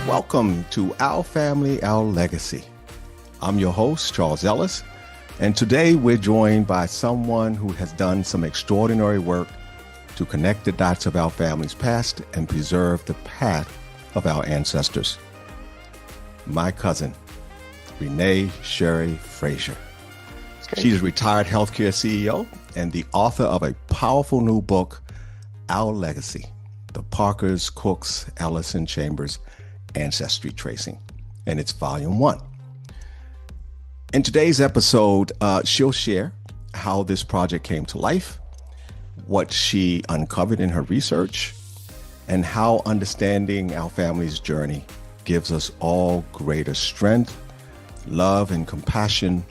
Welcome to Our Family, Our Legacy. I'm your host, Charles Ellis, and today we're joined by someone who has done some extraordinary work to connect the dots of our family's past and preserve the path of our ancestors. My cousin, Renee Sherry Frazier. She's a retired healthcare CEO and the author of a powerful new book, Our Legacy, the Parkers, Cooks, Ellis, and Chambers Ancestry Tracing, and it's volume 1. In today's episode, she'll share how this project came to life, what she uncovered in her research, and how understanding our family's journey gives us all greater strength, love, and compassion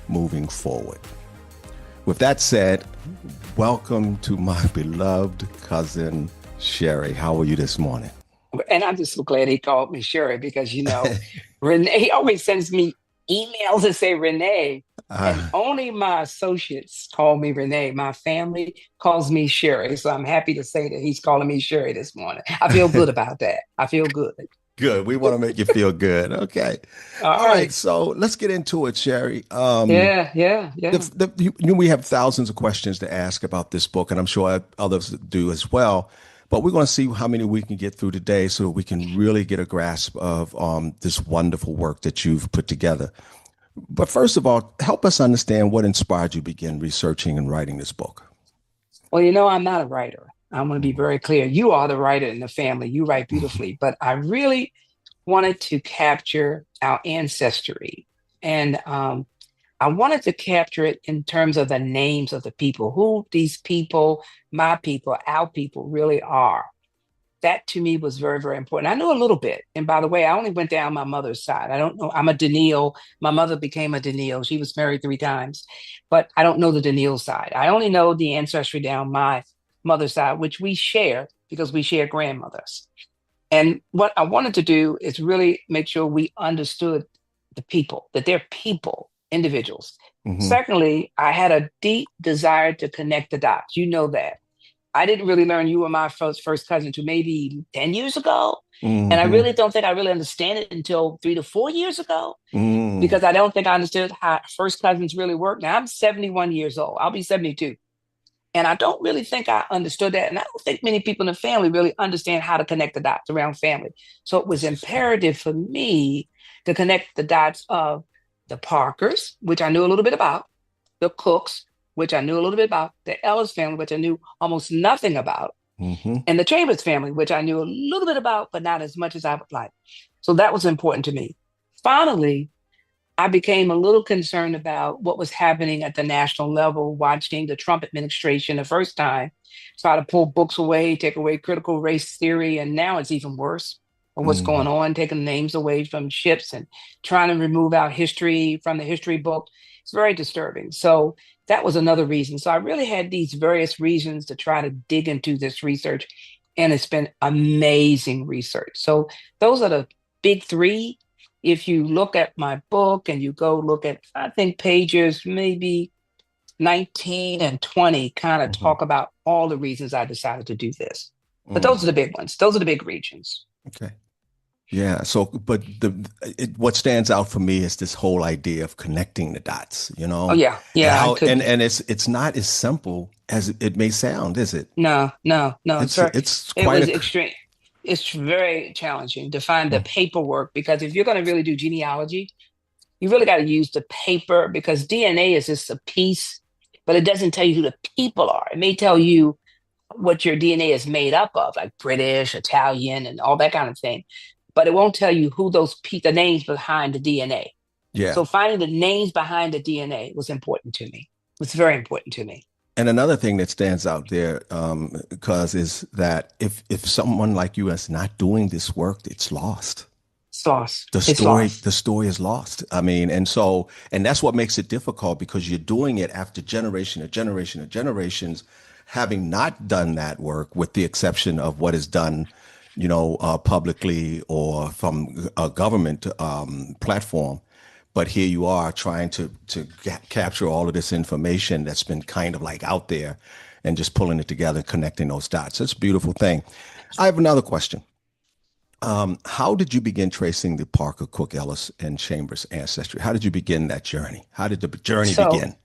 moving forward. With that said, welcome to my beloved cousin, Sherry. How are you this morning? And I'm just so glad he called me Sherry because, Renee always sends me emails that say Renee. And only my associates call me Renee. My family calls me Sherry. So I'm happy to say that he's calling me Sherry this morning. I feel good about that. I feel good. Good. We want to make you feel good. Okay. All right. So let's get into it, Sherry. Yeah. We have thousands of questions to ask about this book, and I'm sure others do as well. But we're going to see how many we can get through today so we can really get a grasp of this wonderful work that you've put together. But first of all, help us understand what inspired you to begin researching and writing this book. Well, I'm not a writer. I'm going to be very clear. You are the writer in the family. You write beautifully. But I really wanted to capture our ancestry. And I wanted to capture it in terms of the names of the people, who these people, my people, our people really are. That to me was very, very important. I knew a little bit. And by the way, I only went down my mother's side. I don't know. I'm a Daniil. My mother became a Daniil. She was married 3 times, but I don't know the Daniil side. I only know the ancestry down my mother's side, which we share because we share grandmothers. And what I wanted to do is really make sure we understood the people, that they're people, individuals. Mm-hmm. Secondly, I had a deep desire to connect the dots. You know that. I didn't really learn you were my first cousin until maybe 10 years ago. Mm-hmm. And I really don't think I really understand it until 3 to 4 years ago, because I don't think I understood how first cousins really work. Now I'm 71 years old. I'll be 72. And I don't really think I understood that. And I don't think many people in the family really understand how to connect the dots around family. So it was imperative for me to connect the dots of the Parkers, which I knew a little bit about, the Cooks, which I knew a little bit about, the Ellis family, which I knew almost nothing about, and the Chambers family, which I knew a little bit about, but not as much as I would like. So that was important to me. Finally, I became a little concerned about what was happening at the national level, watching the Trump administration the first time try to pull books away, take away critical race theory, and now it's even worse. What's going on, taking names away from ships and trying to remove our history from the history book. It's very disturbing. So that was another reason. So I really had these various reasons to try to dig into this research, and it's been amazing research. So those are the big 3. If you look at my book and you go look at, I think pages maybe 19 and 20 kind of talk about all the reasons I decided to do this. But those are the big ones. Those are the big regions. Okay. Yeah. So, but what stands out for me is this whole idea of connecting the dots, Oh, yeah. Yeah. And it's not as simple as it may sound, is it? No. It's quite extreme. It's very challenging to find the paperwork, because if you're going to really do genealogy, you really got to use the paper, because DNA is just a piece, but it doesn't tell you who the people are. It may tell you what your DNA is made up of, like British, Italian, and all that kind of thing. But it won't tell you who the names behind the DNA. Yeah. So finding the names behind the DNA was important to me. It's very important to me. And another thing that stands out there, because is that if someone like you is not doing this work, it's lost. It's lost. The story is lost. I mean, and that's what makes it difficult, because you're doing it after generation of generations, having not done that work, with the exception of what is done, publicly or from a government platform. But here you are trying to capture all of this information that's been kind of like out there, and just pulling it together, connecting those dots. It's a beautiful thing. I have another question. How did you begin tracing the Parker, Cook, Ellis, and Chambers ancestry? How did you begin that journey? How did the journey So, begin?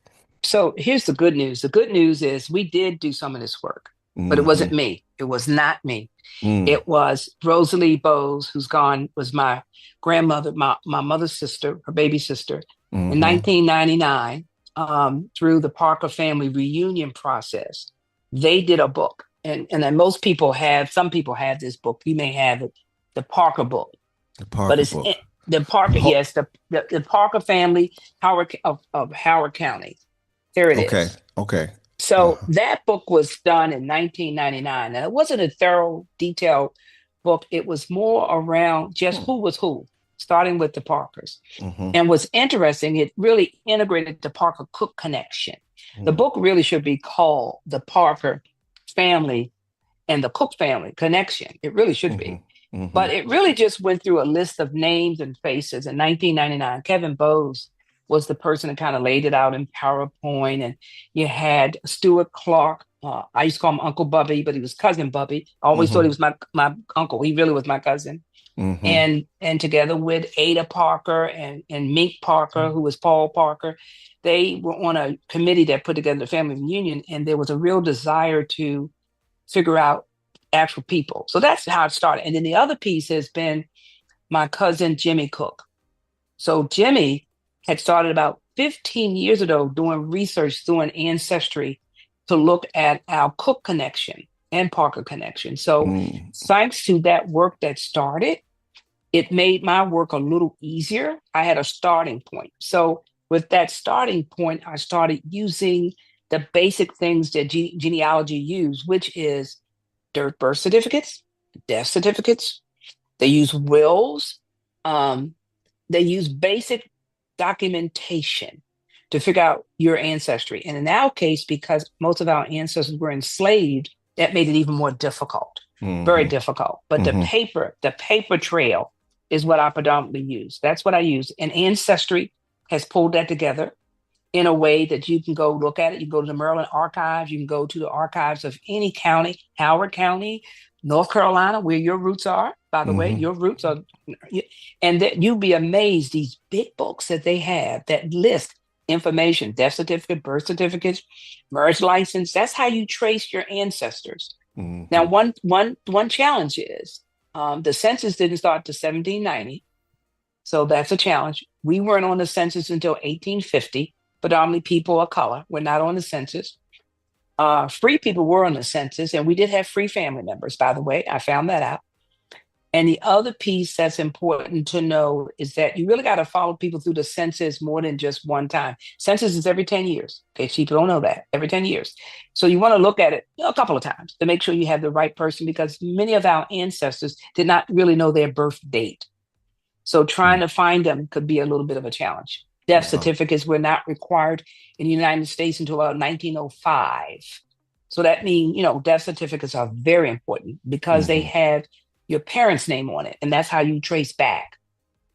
so here's the good news. The good news is we did do some of this work, but it Mm-hmm. wasn't me. It was not me. Mm, It was Rosalie Bowes, who's gone, was my grandmother, my mother's sister, her baby sister, in mm-hmm. 1999, through the Parker family reunion process. They did a book, and then most people have, some people have this book. You may have it, the Parker book, The but Parker it's book. the Parker, Ho- yes, the Parker family, of Howard County. There it okay. is. Okay. So Uh-huh. that book was done in 1999. And it wasn't a thorough, detailed book. It was more around just Hmm. who was who, starting with the Parkers. Mm-hmm. And what's interesting, it really integrated the Parker Cook connection. The Mm, book really should be called The Parker Family and the Cook Family Connection. It really should mm-hmm. be. Mm-hmm. But it really just went through a list of names and faces. In 1999, Kevin Bowes was the person that kind of laid it out in PowerPoint. And you had Stuart Clark. I used to call him Uncle Bubby, but he was Cousin Bubby. I always thought Mm-hmm. he was my uncle. He really was my cousin. Mm-hmm. And together with Ada Parker and Mink Parker, who was Paul Parker, they were on a committee that put together the family reunion. And there was a real desire to figure out actual people. So that's how it started. And then the other piece has been my cousin Jimmy Cook. So Jimmy had started about 15 years ago doing research, doing Ancestry to look at our Cook connection and Parker connection. So Mm. thanks to that work that started, it made my work a little easier. I had a starting point. So with that starting point, I started using the basic things that genealogy use, which is birth certificates, death certificates. They use wills. Um, they use basic documentation to figure out your ancestry. And in our case, because most of our ancestors were enslaved, that made it even more difficult, very Mm-hmm. difficult. But Mm-hmm. the paper trail is what I predominantly use. That's what I use. And Ancestry has pulled that together in a way that you can go look at it. You can go to the Maryland archives. You can go to the archives of any county, Howard County, North Carolina, where your roots are. By the way, Mm-hmm. your roots are, and that you'd be amazed. These big books that they have that list information, death certificate, birth certificates, marriage license. That's how you trace your ancestors. Now, Mm-hmm. one challenge is the census didn't start to 1790. So that's a challenge. We weren't on the census until 1850, predominantly people of color. We're not on the census. Free people were on the census, and we did have free family members, by the way. I found that out. And the other piece that's important to know is that you really got to follow people through the census more than just one time. Census is every 10 years. Okay, people don't know that, every 10 years. So you want to look at it a couple of times to make sure you have the right person because many of our ancestors did not really know their birth date. So trying Mm. to find them could be a little bit of a challenge. Death Wow. certificates were not required in the United States until about 1905. So that means, death certificates are very important because they Mm-hmm. have your parents' name on it. And that's how you trace back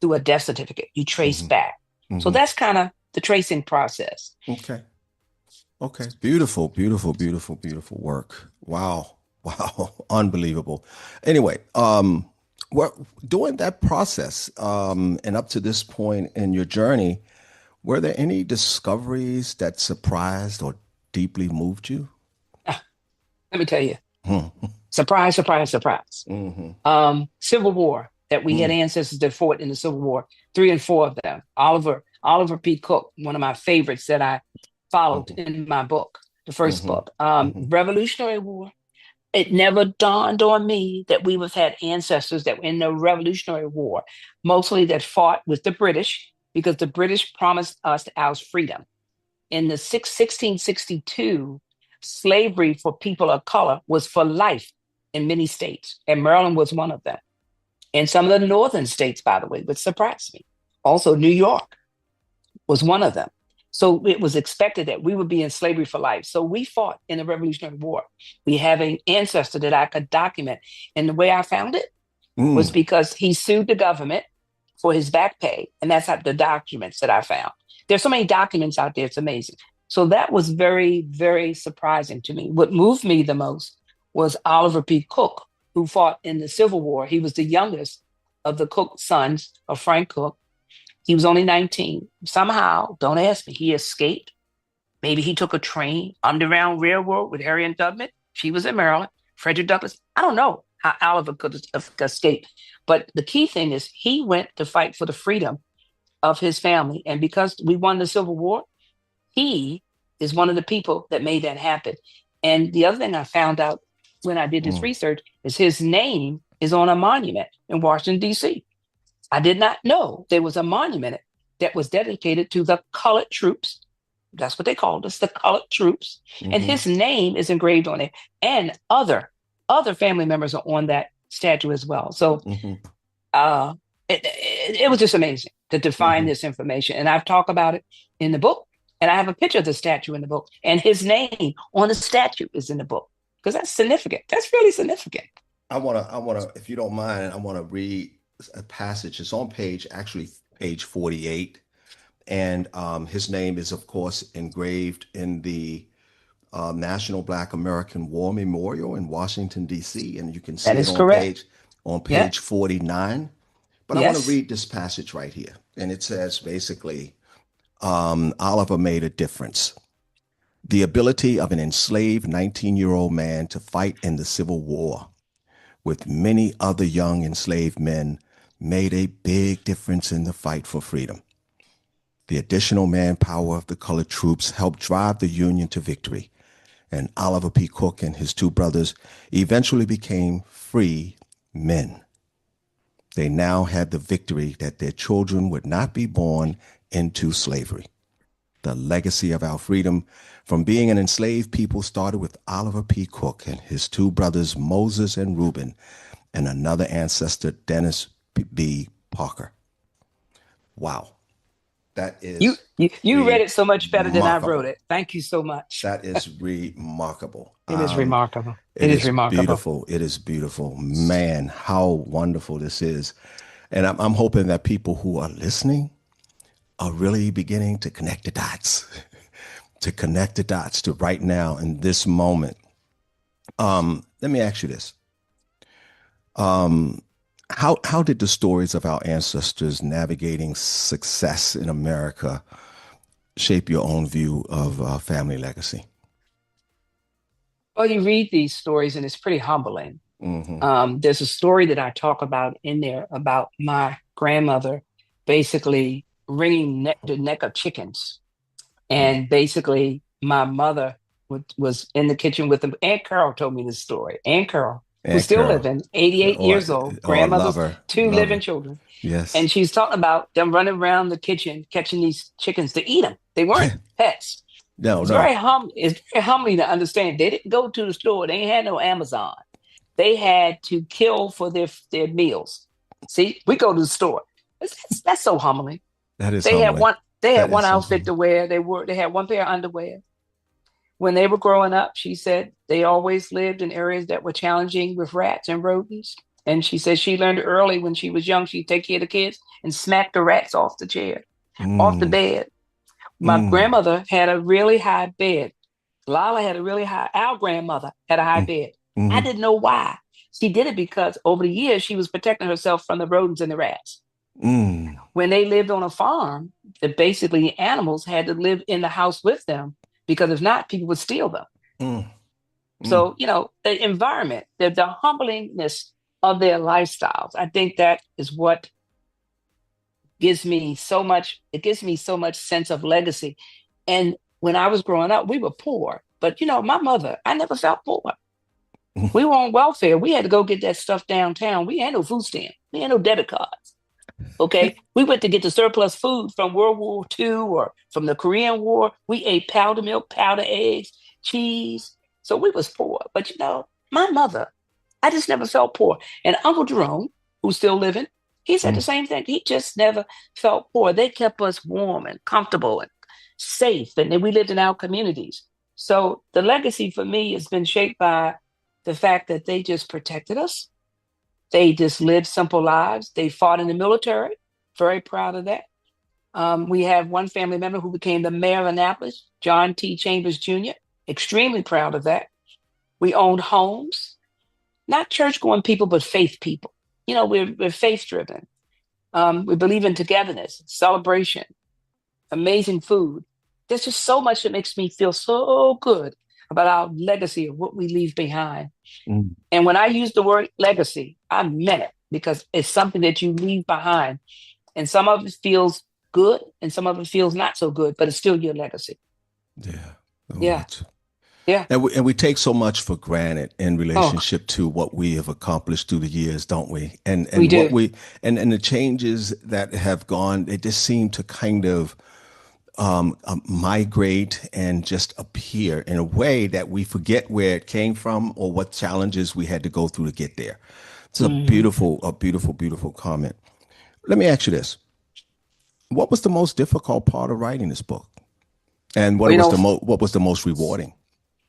through a death certificate. You trace Mm-hmm. back. So Mm-hmm. that's kind of the tracing process. Okay. Okay. Beautiful, beautiful, beautiful, beautiful work. Wow. Wow. Unbelievable. Anyway, well, during that process, and up to this point in your journey, were there any discoveries that surprised or deeply moved you? Ah, let me tell you, Hmm. surprise, surprise, surprise. Mm-hmm. Civil War that we had Mm. ancestors that fought in the Civil War, three and four of them. Oliver P. Cook, one of my favorites that I followed Mm-hmm. in my book, the first Mm-hmm. book. Mm-hmm. Revolutionary War. It never dawned on me that we would have had ancestors that were in the Revolutionary War, mostly that fought with the British, because the British promised us our freedom. In the 1662, slavery for people of color was for life in many states, and Maryland was one of them. And some of the northern states, by the way, which surprised me. Also, New York was one of them. So it was expected that we would be in slavery for life. So we fought in the Revolutionary War. We have an ancestor that I could document. And the way I found it was Mm. because he sued the government for his back pay. And that's how the documents that I found. There's so many documents out there, it's amazing. So that was very, very surprising to me. What moved me the most was Oliver P. Cook. who fought in the Civil War. He was the youngest of the Cook sons of Frank Cook. He was only 19. Somehow, don't ask me, he escaped. Maybe he took a train, Underground Railroad with Harriet Tubman. She was in Maryland. Frederick Douglass. I don't know how Oliver could escape. But the key thing is he went to fight for the freedom of his family. And because we won the Civil War, he is one of the people that made that happen. And the other thing I found out when I did this research is his name is on a monument in Washington, D.C. I did not know there was a monument that was dedicated to the colored troops. That's what they called us, the colored troops. And his name is engraved on it. And other family members are on that statue as well. So it was just amazing to find this information. And I've talked about it in the book. And I have a picture of the statue in the book. And his name on the statue is in the book. Because that's significant. That's really significant. I wanna, if you don't mind, I wanna read a passage. It's on page 48. And his name is, of course, engraved in the National Black American War Memorial in Washington, D.C. And you can see it on page 49. But I want to read this passage right here. And it says basically, Oliver made a difference. The ability of an enslaved 19-year-old man to fight in the Civil War with many other young enslaved men made a big difference in the fight for freedom. The additional manpower of the colored troops helped drive the Union to victory, and Oliver P. Cook and his two brothers eventually became free men. They now had the victory that their children would not be born into slavery. The legacy of our freedom from being an enslaved people started with Oliver P. Cook and his two brothers, Moses and Reuben, and another ancestor, Dennis B. Parker. Wow. That is you read it so much better than I wrote it. Thank you so much. That is remarkable. It is remarkable. It is remarkable. Beautiful. It is beautiful. Man, how wonderful this is. And I'm hoping that people who are listening are really beginning to connect the dots, to right now in this moment. Let me ask you this. How did the stories of our ancestors navigating success in America shape your own view of family legacy? Well, you read these stories and it's pretty humbling. There's a story that I talk about in there about my grandmother basically wringing the neck of chickens. And basically my mother was in the kitchen with them. Aunt Carol told me this story. Aunt Carol, who's still living, 88 years old, grandmother's two living children. Yes. And she's talking about them running around the kitchen, catching these chickens to eat them. They weren't pets. It's very humbling to understand. They didn't go to the store. They ain't had no Amazon. They had to kill for their meals. See, we go to the store. That's so humbling. That is humbling. They had one outfit to wear. They had one pair of underwear. When they were growing up, she said they always lived in areas that were challenging with rats and rodents. And she said she learned early when she was young, she'd take care of the kids and smack the rats off the chair, off the bed. My grandmother had a really high bed. Lala had a really high, our grandmother had a high bed. I didn't know why. She did it because over the years, she was protecting herself from the rodents and the rats. When they lived on a farm, basically animals had to live in the house with them because if not, people would steal them. So, the environment, the humblingness of their lifestyles, I think that is what gives me so much sense of legacy. And when I was growing up, we were poor. But, my mother, I never felt poor. We were on welfare. We had to go get that stuff downtown. We had no food stamp. We had no debit cards. Okay. We went to get the surplus food from World War II or from the Korean War. We ate powdered milk, powdered eggs, cheese. So we was poor. But, my mother, I just never felt poor. And Uncle Jerome, who's still living, he said the same thing. He just never felt poor. They kept us warm and comfortable and safe. And then we lived in our communities. So the legacy for me has been shaped by the fact that they just protected us. They just lived simple lives. They fought in the military. Very proud of that. We have one family member who became the mayor of Annapolis, John T. Chambers Jr. Extremely proud of that. We owned homes. not church going people, but faith people. We're faith driven. We believe in togetherness, celebration, amazing food. There's just so much that makes me feel so good about our legacy of what we leave behind. Mm. And when I use the word legacy, I meant it because it's something that you leave behind. And some of it feels good and some of it feels not so good, but it's still your legacy. Yeah. Oh, Yeah. Yeah. And we take so much for granted in Oh, relationship to what we have accomplished through the years, don't we? And we what do. and the changes that have gone, they just seem to kind of migrate and just appear in a way that we forget where it came from or what challenges we had to go through to get there. It's Mhm. a beautiful, beautiful comment. Let me ask you this: what was the most difficult part of writing this book, and Well, what was the most rewarding?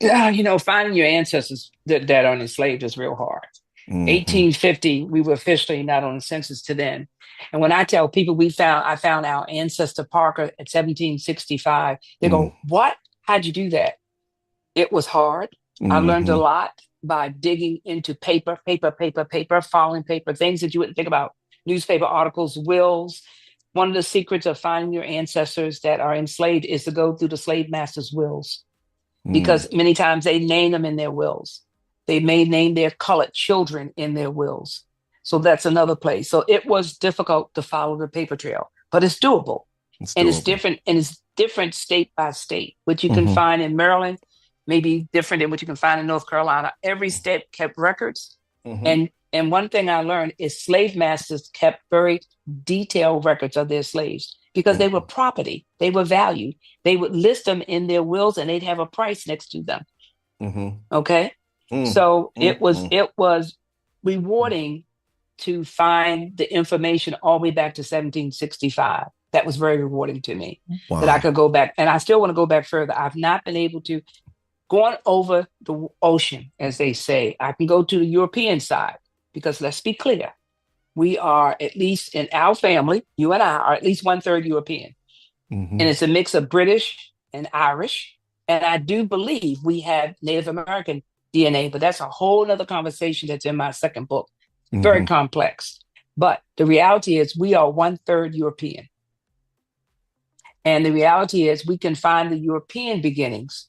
yeah, finding your ancestors that are enslaved is real hard. Hmm. 1850, we were officially not on the census to then. And when I tell people I found our ancestor Parker at 1765, they go, "What? How'd you do that?" It was hard. I learned a Hmm. lot by digging into paper, filing paper, things that you wouldn't think about, newspaper articles, wills. One of the secrets of finding your ancestors that are enslaved is to go through the slave master's wills Mm. because many times they name them in their wills. They may name their colored children in their wills. So that's another place. So it was difficult to follow the paper trail, but it's doable. It's And it's doable. different, and it's different state by state. What you can Hmm. find in Maryland may be different than what you can find in North Carolina. Every state kept records. Hmm. And one thing I learned is slave masters kept very detailed records of their slaves because they were Hmm. property, they were value. They would list them in their wills and they'd have a price next to them. Hmm. Okay. Mm. So it was Mm. it was rewarding to find the information all the way back to 1765. That was very rewarding to me that I Wow. could go back. And I still want to go back further. I've not been able to go on over the ocean, as they say. I can go to the European side because let's be clear. We are, at least in our family, you and I are at least one third European. And Hmm. it's a mix of British and Irish. And I do believe we have Native American DNA, but that's a whole other conversation that's in my second book. Very Hmm. complex. But the reality is we are one third European. And the reality is we can find the European beginnings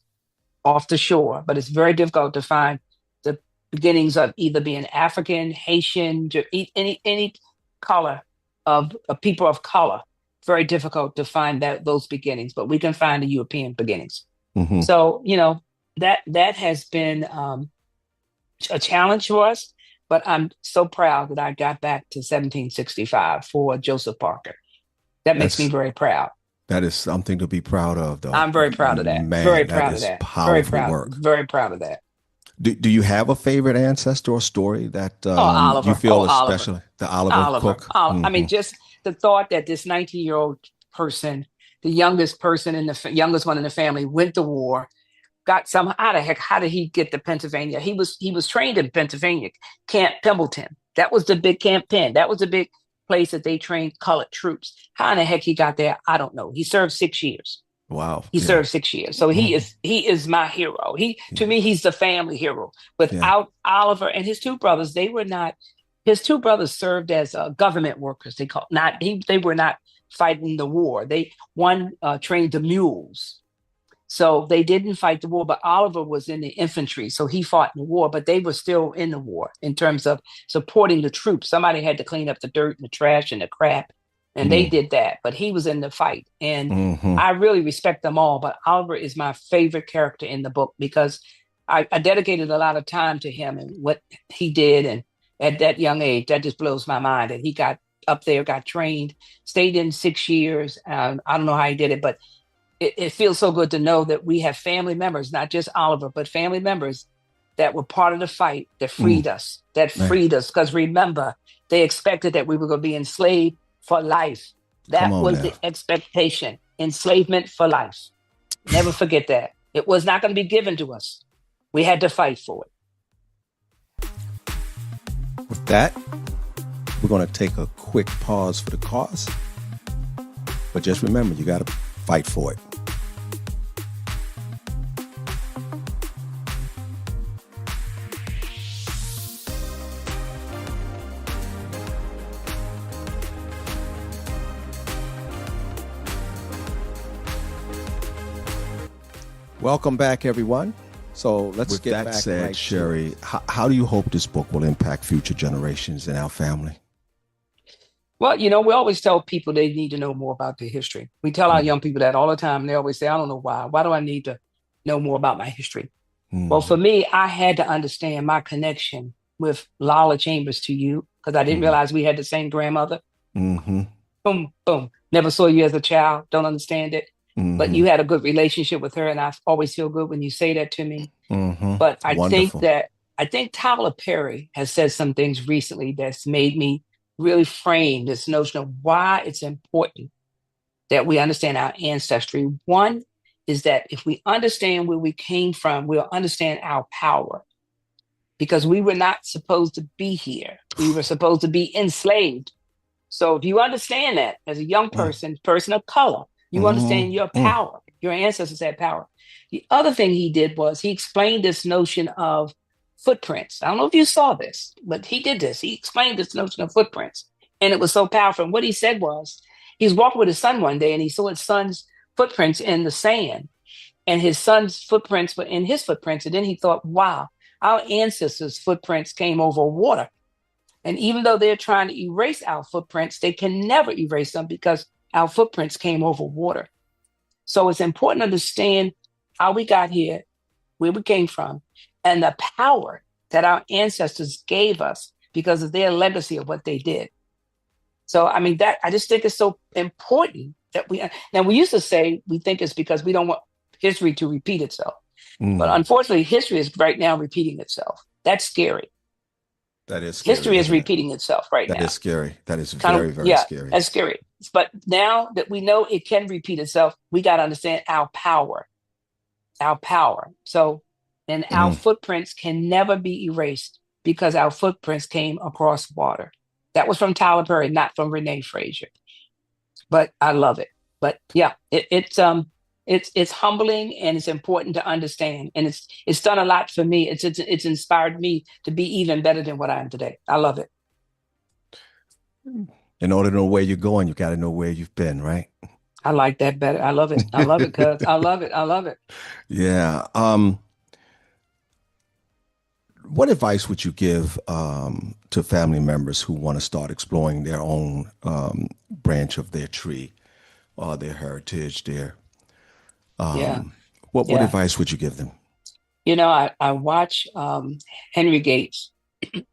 off the shore, but it's very difficult to find the beginnings of either being African, Haitian, any color of people of color. Very difficult to find those beginnings, but we can find the European beginnings. Hmm. So that has been a challenge for us, but I'm so proud that I got back to 1765 for Joseph Parker. That makes me That's very proud. that is something to be proud of, though. I'm very proud of that. Very Man, that proud of is that. Very powerful proud. work. Very proud of that. Do you have a favorite ancestor or story that Oh, you Oliver. Oh, feel Oliver. especially the Oliver Oliver. Cook? I Hmm. mean, just the thought that this 19-year-old person, the youngest person in the youngest one in the family, went to war, got some. How the heck? How did he get to Pennsylvania? He was trained in Pennsylvania, Camp Pendleton. That was the big Camp Penn. That was the big place that they trained colored troops. How in the heck he got there? I don't know. He served 6 years. Wow. He Yeah. served 6 years. So he Mhm. is my hero. To Yeah. me, he's the family hero. Yeah. Without Oliver and his two brothers, they were not. His two brothers served as government workers. They were not fighting the war. One trained the mules, so they didn't fight the war. But Oliver was in the infantry, so he fought in the war. But they were still in the war in terms of supporting the troops. Somebody had to clean up the dirt and the trash and the crap, and they Mm. did that. But he was in the fight, and Hmm. I really respect them all. But Oliver is my favorite character in the book because I dedicated a lot of time to him and what he did, and at that young age, that just blows my mind. And he got up there, got trained, stayed in 6 years. I don't know how he did it, but it feels so good to know that we have family members, not just Oliver, but family members that were part of the fight that Mm. freed us, that Man, freed us. Because remember, they expected that we were going to be enslaved for life. come That on was now. the expectation, enslavement for life. Never forget that. It was not going to be given to us. We had to fight for it. With that, we're going to take a quick pause for the cause. But just remember, you got to fight for it. Welcome back, everyone. So let's get back. With that said, Sherry, how do you hope this book will impact future generations in our family? Well, we always tell people they need to know more about their history. We tell our young people that all the time. And they always say, I don't know why. Why do I need to know more about my history? Well, for me, I had to understand my connection with Lala Chambers to you because I didn't realize we had the same grandmother. Boom, boom. Never saw you as a child. Don't understand it. But you had a good relationship with her. And I always feel good when you say that to me. But I think Tyler Perry has said some things recently that's made me really frame this notion of why it's important that we understand our ancestry. One is that if we understand where we came from, we'll understand our power because we were not supposed to be here. We were supposed to be enslaved. So if you understand that as a young person of color, you understand your power. Your ancestors had power. The other thing he did was he explained this notion of footprints. I don't know if you saw this, but he did this. He explained this notion of footprints. And it was so powerful. And what he said was, he was walking with his son one day and he saw his son's footprints in the sand. And his son's footprints were in his footprints. And then he thought, wow, our ancestors' footprints came over water. And even though they're trying to erase our footprints, they can never erase them because our footprints came over water. So it's important to understand how we got here, where we came from, and the power that our ancestors gave us because of their legacy of what they did. So, I mean, I just think it's so important that now we used to say we think it's because we don't want history to repeat itself. But unfortunately, history is right now repeating itself. That's scary. That is scary. History is repeating itself right now. That is scary. That is very, very scary. That's scary. But now that we know it can repeat itself, we got to understand our power. Our power. So, and our footprints can never be erased because our footprints came across water. That was from Tyler Perry, not from Renee Frazier. But I love it. But yeah, it's humbling and it's important to understand. And it's done a lot for me. It's inspired me to be even better than what I am today. I love it. In order to know where you're going, you got to know where you've been, right? I like that better. I love it. I love it, cuz. I love it. I love it. Yeah. What advice would you give to family members who want to start exploring their own branch of their tree or their heritage, what advice would you give them? I watch Henry Gates,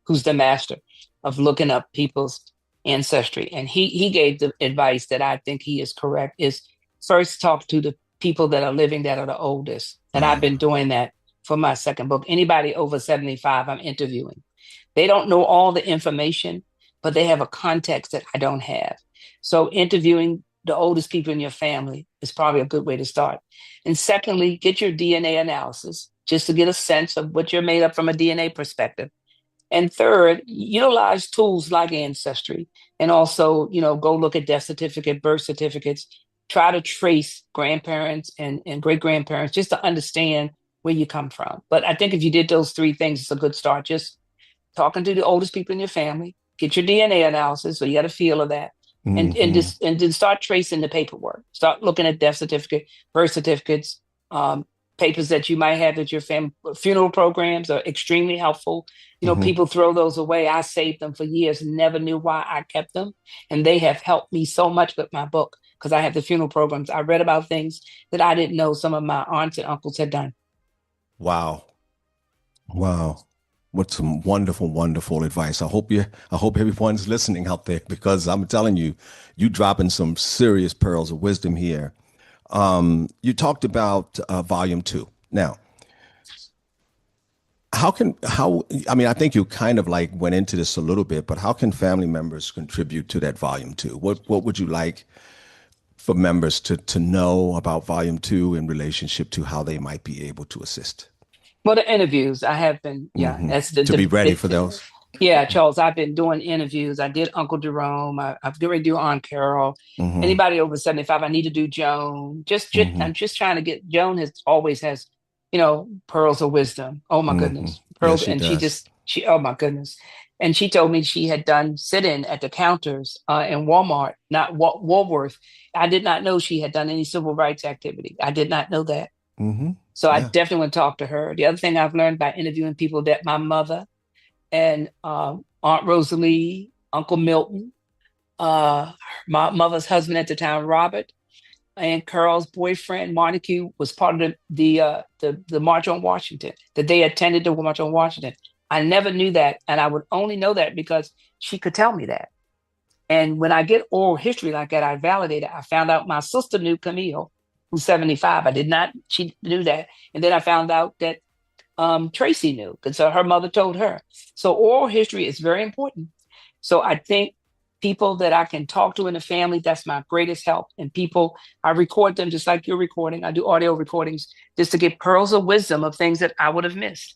who's the master of looking up people's ancestry. And he gave the advice that I think he is correct is first talk to the people that are living that are the oldest. And I've been doing that for my second book. Anybody over 75, I'm interviewing. They don't know all the information, but they have a context that I don't have. So interviewing the oldest people in your family is probably a good way to start. And secondly, get your DNA analysis just to get a sense of what you're made up from a DNA perspective. And third, utilize tools like Ancestry and also, go look at death certificate, birth certificates, try to trace grandparents and great-grandparents just to understand where you come from. But I think if you did those three things, it's a good start. Just talking to the oldest people in your family, get your DNA analysis, so you got a feel of that. And then start tracing the paperwork. Start looking at death certificate, birth certificates, papers that you might have at your family. Funeral programs are extremely helpful. People throw those away. I saved them for years and never knew why I kept them. And they have helped me so much with my book because I have the funeral programs. I read about things that I didn't know some of my aunts and uncles had done. Wow. What some wonderful, wonderful advice. I hope everyone's listening out there because I'm telling you, you dropping some serious pearls of wisdom here. You talked about volume 2. Now, I think you kind of like went into this a little bit, but how can family members contribute to that volume 2? What would you like for members to know about volume 2 in relationship to how they might be able to assist? Well, the interviews I have been, that's to be ready for those. Yeah, Charles, I've been doing interviews. I did Uncle Jerome. I'm going to do Aunt Carol. Anybody over 75, I need to do Joan. I'm just trying to get, Joan has, pearls of wisdom. Oh my goodness. Pearls. Yes, and does. she, oh my goodness. And she told me she had done sit-in at the counters in Walmart, not Woolworth. I did not know she had done any civil rights activity. I did not know that. So I Yeah. definitely want to talk to her. The other thing I've learned by interviewing people, that my mother and Aunt Rosalie, Uncle Milton, uh, my mother's husband at the time, Robert, and Carl's boyfriend, Montague, was part of the March on Washington, that they attended the March on Washington. I never knew that, and I would only know that because she could tell me that. And when I get oral history like that, I validate it. I found out my sister knew Camille, who's 75. I did not, she knew that. And then I found out that Tracy knew because her mother told her. So oral history is very important. So I think people that I can talk to in the family, that's my greatest help. And people, I record them just like you're recording. I do audio recordings just to get pearls of wisdom of things that I would have missed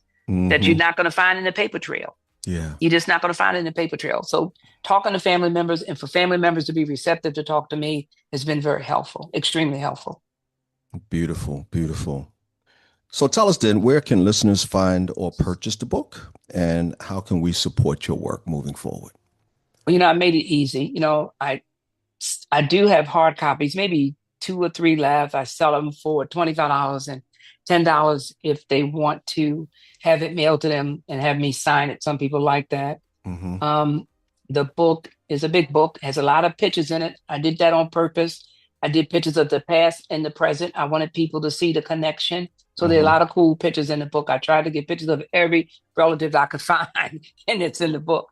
that you're Hmm. not going to find in the paper trail. Yeah. You're just not going to find it in the paper trail. So talking to family members, and for family members to be receptive to talk to me, has been very helpful, extremely helpful. Beautiful, beautiful. So tell us then, where can listeners find or purchase the book, and how can we support your work moving forward? Well, I made it easy. I do have hard copies, maybe two or three left. I sell them for $25 and $10 if they want to have it mailed to them and have me sign it. Some people like that. Hmm. Um, the book is a big book, has a lot of pictures in it. I did that on purpose. I did pictures of the past and the present. I wanted people to see the connection. So there are a Hmm. lot of cool pictures in the book. I tried to get pictures of every relative I could find, and it's in the book.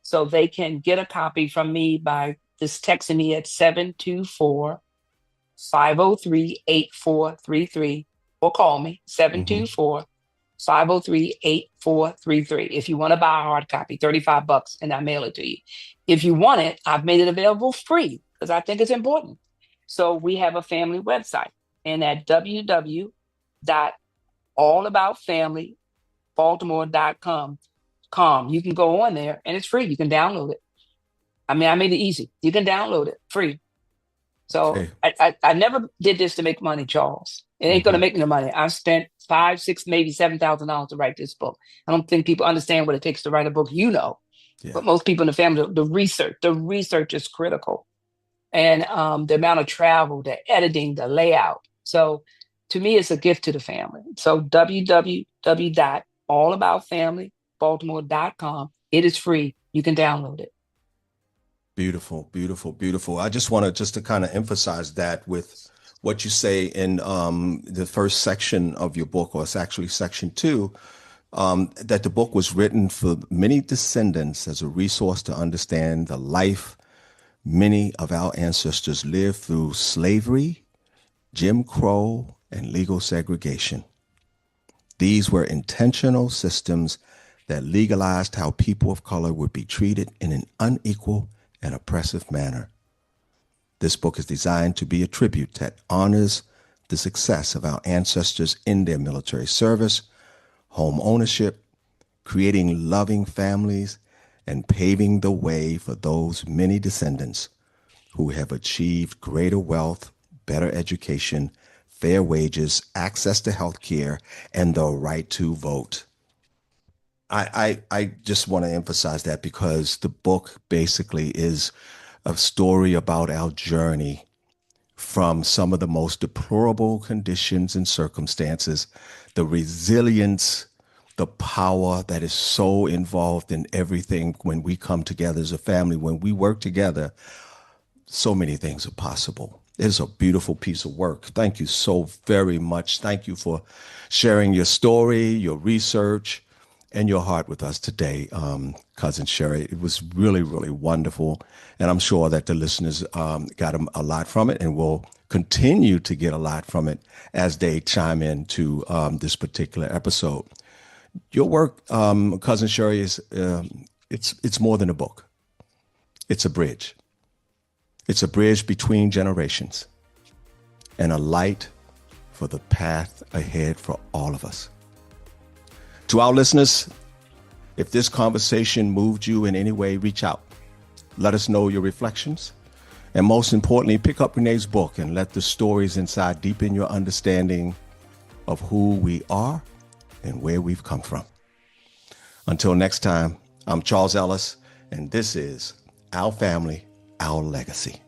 So they can get a copy from me by just texting me at 724-503-8433, or call me Hmm. 724-503-8433. If you want to buy a hard copy, $35, and I mail it to you. If you want it, I've made it available free because I think it's important. So we have a family website, and at www.allaboutfamilybaltimore.com, you can go on there and it's free. You can download it. I mean, I made it easy. You can download it free. So Okay. I never did this to make money, Charles. It ain't going to Hmm. make no money. I spent five, six, maybe $7,000 to write this book. I don't think people understand what it takes to write a book. Yeah. But most people in the family, the research is critical, and the amount of travel, the editing, the layout. So to me, it's a gift to the family. So www.allaboutfamilybaltimore.com. It is free. You can download it. Beautiful, beautiful, beautiful. I just want to kind of emphasize that with what you say in the first section of your book, or it's actually section two, that the book was written for many descendants as a resource to understand the life many of our ancestors lived through slavery, Jim Crow, and legal segregation. These were intentional systems that legalized how people of color would be treated in an unequal and oppressive manner. This book is designed to be a tribute that honors the success of our ancestors in their military service, home ownership, creating loving families, and paving the way for those many descendants who have achieved greater wealth, better education, fair wages, access to health care, and the right to vote. I just want to emphasize that because the book basically is a story about our journey from some of the most deplorable conditions and circumstances, the resilience, the power that is so involved in everything when we come together as a family, when we work together, so many things are possible. It's a beautiful piece of work. Thank you so very much. Thank you for sharing your story, your research, and your heart with us today, Cousin Sherry. It was really, really wonderful. And I'm sure that the listeners got a lot from it and will continue to get a lot from it as they chime into this particular episode. Your work, Cousin Sherry, is it's more than a book. It's a bridge. It's a bridge between generations and a light for the path ahead for all of us. To our listeners, if this conversation moved you in any way, reach out. Let us know your reflections. And most importantly, pick up Renee's book and let the stories inside deepen your understanding of who we are and where we've come from. Until next time, I'm Charles Ellis, and this is Our Family, Our Legacy.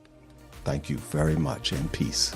Thank you very much, and peace.